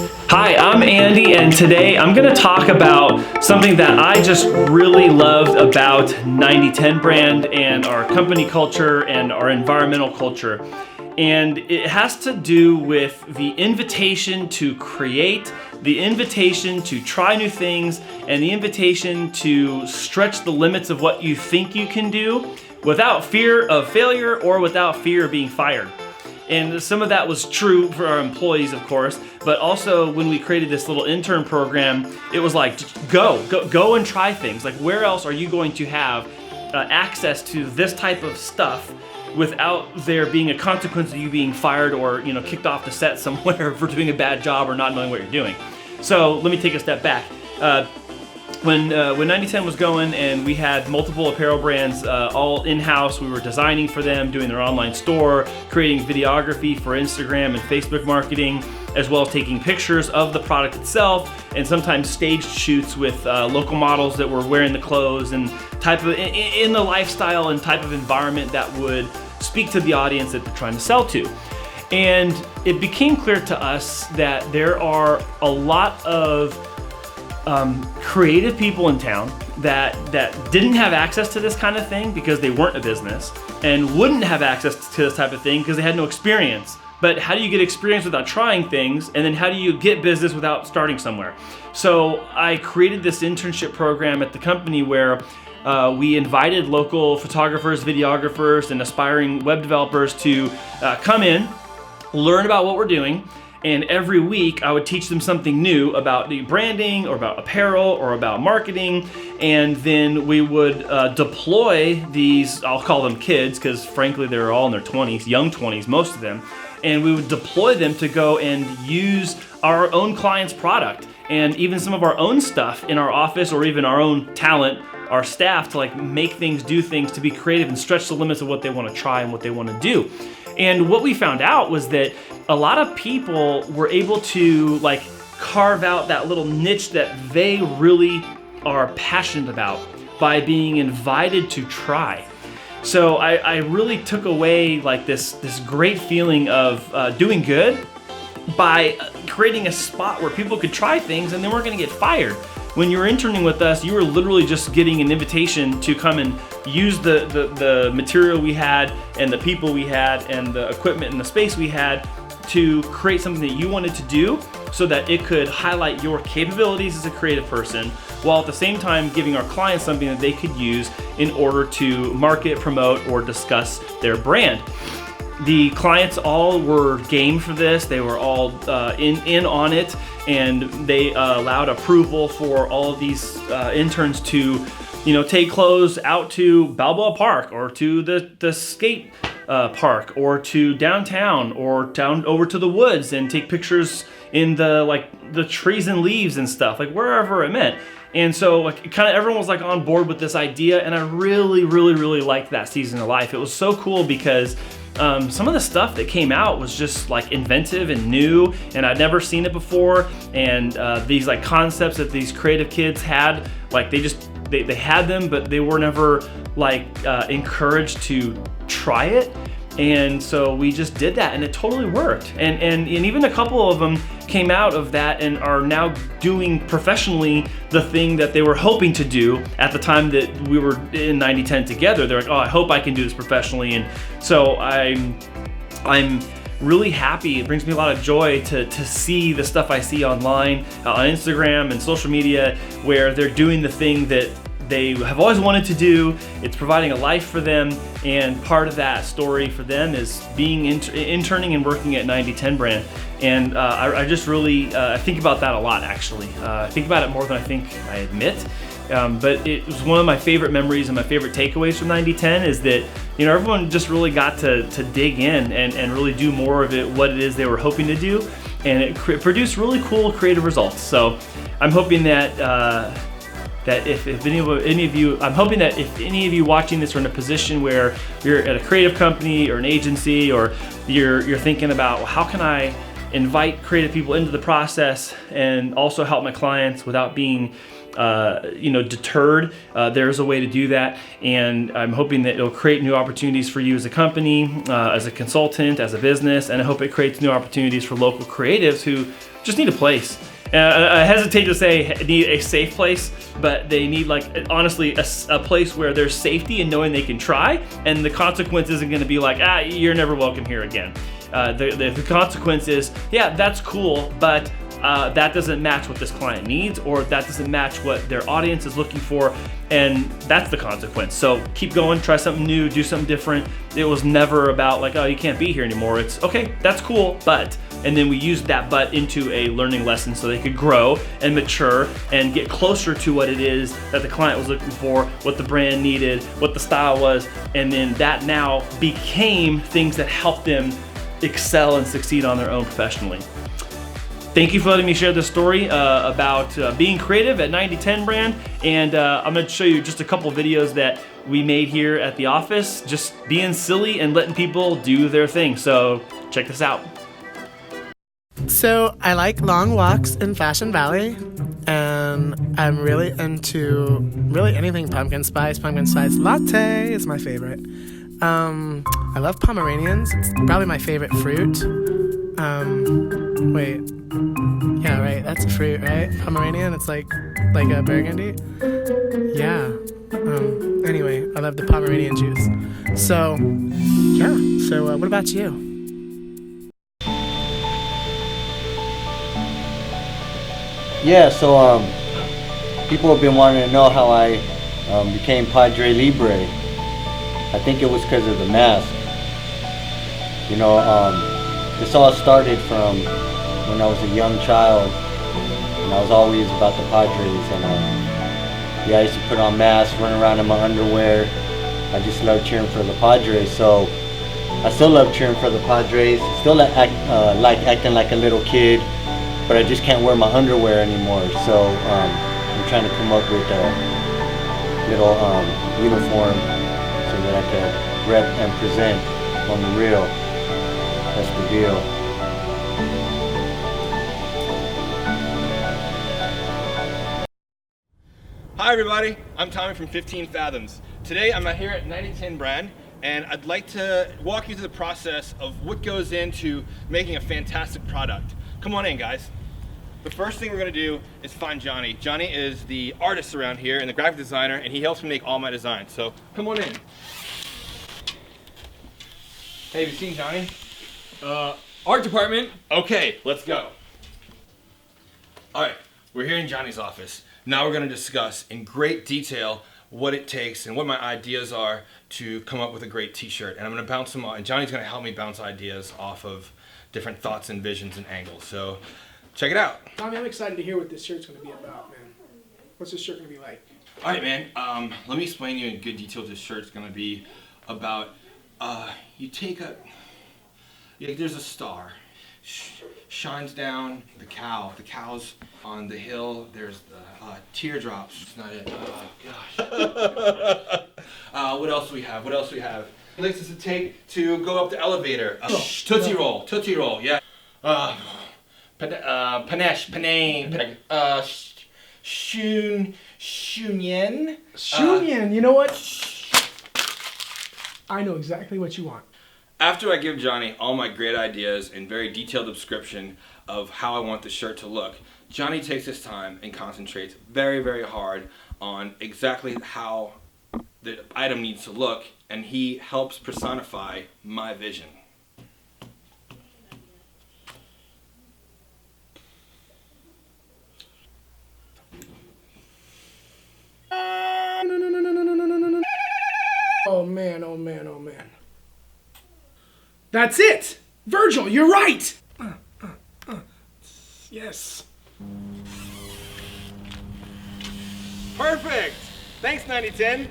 Hi, I'm Andy, and today I'm going to talk about something that I just really loved about 9010 Brand and our company culture and our environmental culture. And it has to do with the invitation to create, the invitation to try new things, and the invitation to stretch the limits of what you think you can do without fear of failure or without fear of being fired. And some of that was true for our employees, of course, but also when we created this little intern program, it was like, go and try things. Like, where else are you going to have access to this type of stuff without there being a consequence of you being fired or, kicked off the set somewhere for doing a bad job or not knowing what you're doing? So let me take a step back. When 9010 was going and we had multiple apparel brands all in-house, we were designing for them, doing their online store, creating videography for Instagram and Facebook marketing, as well as taking pictures of the product itself, and sometimes staged shoots with local models that were wearing the clothes and type of in the lifestyle and type of environment that would speak to the audience that they're trying to sell to. And it became clear to us that there are a lot of creative people in town that didn't have access to this kind of thing because they weren't a business, and wouldn't have access to this type of thing because they had no experience. But how do you get experience without trying things? And then how do you get business without starting somewhere? So I created this internship program at the company where we invited local photographers, videographers, and aspiring web developers to come in, learn about what we're doing. And every week I would teach them something new about the branding or about apparel or about marketing. And then we would deploy these, I'll call them kids, because frankly they're all in their 20s, young 20s, most of them. And we would deploy them to go and use our own client's product and even some of our own stuff in our office, or even our own talent, our staff, to like make things, do things, to be creative and stretch the limits of what they want to try and what they want to do. And what we found out was that a lot of people were able to like carve out that little niche that they really are passionate about by being invited to try. So I really took away like this great feeling of doing good by creating a spot where people could try things and they weren't going to get fired. When you were interning with us, you were literally just getting an invitation to come and use the material we had and the people we had and the equipment and the space we had to create something that you wanted to do, so that it could highlight your capabilities as a creative person, while at the same time giving our clients something that they could use in order to market, promote, or discuss their brand. The clients all were game for this. They were all in on it, and they allowed approval for all of these interns to, take clothes out to Balboa Park or to the skate park or to downtown or down over to the woods and take pictures in the trees and leaves and stuff, like wherever it meant. And so kind of everyone was like on board with this idea, and I really, really, really liked that season of life. It was so cool because some of the stuff that came out was just like inventive and new, and I'd never seen it before. And these like concepts that these creative kids had, like they had them, but they were never like encouraged to try it. And so we just did that, and it totally worked. And even a couple of them came out of that and are now doing professionally the thing that they were hoping to do at the time that we were in 9010 together. They're like, oh, I hope I can do this professionally. And so I'm really happy. It brings me a lot of joy to see the stuff I see online, on Instagram and social media, where they're doing the thing that they have always wanted to do. It's providing a life for them, and part of that story for them is being interning and working at 9010 Brand. And I just really I think about that a lot, actually. I think about it more than I think I admit. But it was one of my favorite memories and my favorite takeaways from 9010 is that everyone just really got to dig in and really do more of it, what it is they were hoping to do, and it produced really cool creative results. So I'm hoping that if any of you watching this are in a position where you're at a creative company or an agency, or you're thinking about, well, how can I invite creative people into the process and also help my clients without being deterred, there's a way to do that. And I'm hoping that it'll create new opportunities for you as a company, as a consultant, as a business, and I hope it creates new opportunities for local creatives who just need a place. I hesitate to say need a safe place, but they need, like, honestly, a place where there's safety and knowing they can try, and the consequence isn't going to be like, you're never welcome here again. The consequence is, yeah, that's cool, but that doesn't match what this client needs, or that doesn't match what their audience is looking for, and that's the consequence. So keep going, try something new, do something different. It was never about like, oh, you can't be here anymore. It's okay, that's cool, but, and then we used that but into a learning lesson so they could grow and mature and get closer to what it is that the client was looking for, what the brand needed, what the style was, and then that now became things that helped them excel and succeed on their own professionally. Thank you for letting me share this story about being creative at 9010 Brand, and I'm going to show you just a couple videos that we made here at the office, just being silly and letting people do their thing. So check this out. So I like long walks in Fashion Valley, and I'm really into anything pumpkin spice. Pumpkin spice latte is my favorite. I love Pomeranians. It's probably my favorite fruit. Wait. Yeah, right. That's a fruit, right? Pomeranian. It's like a burgundy. Yeah. Anyway, I love the Pomeranian juice. So, yeah. So, what about you? Yeah. So, people have been wanting to know how I became Padre Libre. I think it was because of the mask. You know, this all started from when I was a young child, and I was always about the Padres, and yeah, I used to put on masks, run around in my underwear. I just love cheering for the Padres, so I still love cheering for the Padres. Still like acting like a little kid, but I just can't wear my underwear anymore. So I'm trying to come up with a little uniform so that I can rep and present on the real. That's the deal. Hi everybody, I'm Tommy from 15 Fathoms. Today I'm here at 9010 Brand, and I'd like to walk you through the process of what goes into making a fantastic product. Come on in, guys. The first thing we're going to do is find Johnny. Johnny is the artist around here and the graphic designer, and he helps me make all my designs. So come on in. Hey, have you seen Johnny? Art department. Okay, let's go. All right, we're here in Johnny's office. Now we're going to discuss in great detail what it takes and what my ideas are to come up with a great t-shirt. And I'm going to bounce them off, and Johnny's going to help me bounce ideas off of different thoughts and visions and angles. So check it out. Tommy, I'm excited to hear what this shirt's going to be about, man. What's this shirt going to be like? All right, man. Let me explain to you in good detail what this shirt's going to be about. You take there's a star. Shines down the cow. The cow's on the hill. There's the teardrops. It's not it. Oh gosh. What else do we have? Places to take to go up the elevator. Tootsie Roll. Tootsie Roll. Yeah. Panache. Panane. Shunyen. Shunyen. You know what? I know exactly what you want. After I give Johnny all my great ideas and very detailed description of how I want the shirt to look, Johnny takes his time and concentrates very, very hard on exactly how the item needs to look, and he helps personify my vision. No. Oh man, oh man, oh man. That's it! Virgil, you're right! Yes. Perfect! Thanks, 9010.